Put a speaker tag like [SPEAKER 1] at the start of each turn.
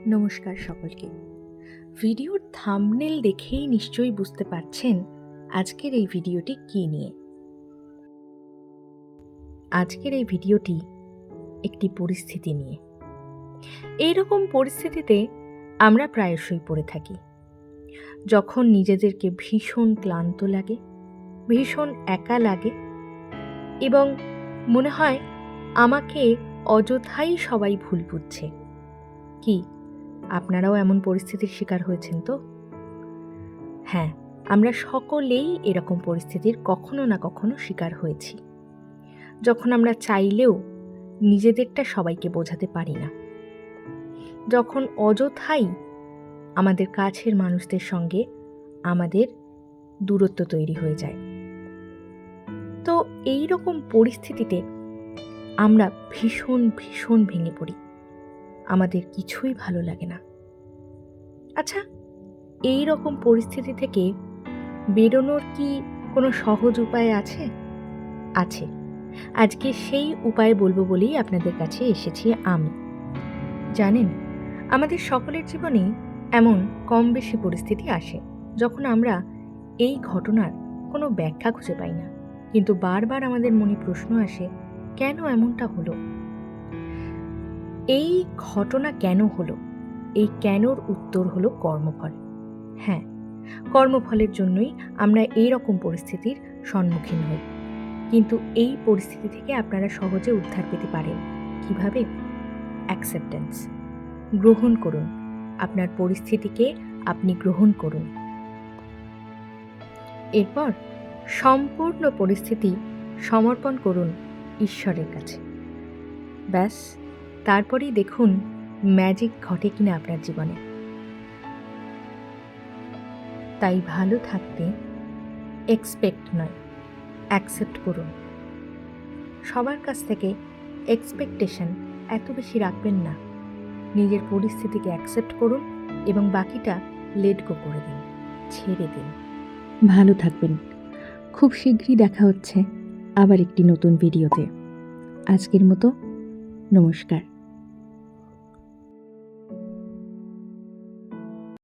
[SPEAKER 1] নমস্কার সকলকে। ভিডিওর থাম্বনেল দেখেই নিশ্চয়ই বুঝতে পারছেন আজকের এই ভিডিওটি কী নিয়ে। আজকের এই ভিডিওটি একটি পরিস্থিতি নিয়ে। এইরকম পরিস্থিতিতে আমরা প্রায়শই পড়ে থাকি, যখন নিজেদেরকে ভীষণ ক্লান্ত লাগে, ভীষণ একা লাগে এবং মনে হয় আমাকে অযথাই সবাই ভুল বুঝছে। কি আপনারাও এমন পরিস্থিতির শিকার হয়েছেন তো? হ্যাঁ, আমরা সকলেই এরকম পরিস্থিতির কখনো না কখনো শিকার হয়েছি, যখন আমরা চাইলেও নিজেদেরটা সবাইকে বোঝাতে পারি না, যখন অযথাই আমাদের কাছের মানুষদের সঙ্গে আমাদের দূরত্ব তৈরি হয়ে যায়। তো এই রকম পরিস্থিতিতে আমরা ভীষণ ভীষণ ভেঙে পড়ি, আমাদের কিছুই ভালো লাগে না। আচ্ছা, এই রকম পরিস্থিতি থেকে বেরোনোর কি কোনো সহজ উপায় আছে? আছে। আজকে সেই উপায় বলবো বলেই আপনাদের কাছে এসেছি আমি। জানেন, আমাদের সকলের জীবনেই এমন কম বেশি পরিস্থিতি আসে যখন আমরা এই ঘটনার কোনো ব্যাখ্যা খুঁজে পাই না, কিন্তু বারবার আমাদের মনে প্রশ্ন আসে, কেন এমনটা হলো? এই ঘটনা কেন হলো? এই কেনর উত্তর হলো কর্মফল। হ্যাঁ, কর্মফলের জন্যই আমরা এই রকম পরিস্থিতির সম্মুখীন হই। কিন্তু এই পরিস্থিতি থেকে আপনারা সহজে উদ্ধার পেতে পারেন কিভাবে? অ্যাকসেপ্টেন্স। গ্রহণ করুন, আপনার পরিস্থিতিকে আপনি গ্রহণ করুন। এরপর সম্পূর্ণ পরিস্থিতি সমর্পণ করুন ঈশ্বরের কাছে। ব্যাস, তারপরেই দেখুন ম্যাজিক ঘটে কিনা আপনার জীবনে। তাই ভালো থাকতে এক্সপেক্ট নয়, অ্যাকসেপ্ট করুন। সবার কাছ থেকে এক্সপেকটেশন এত বেশি রাখবেন না। নিজের পরিস্থিতিকে অ্যাকসেপ্ট করুন এবং বাকিটা লেট গো করে দিন, ছেড়ে দিন। ভালো থাকবেন। খুব শীঘ্রই দেখা হচ্ছে আবার একটি নতুন ভিডিওতে। আজকের মতো নমস্কার।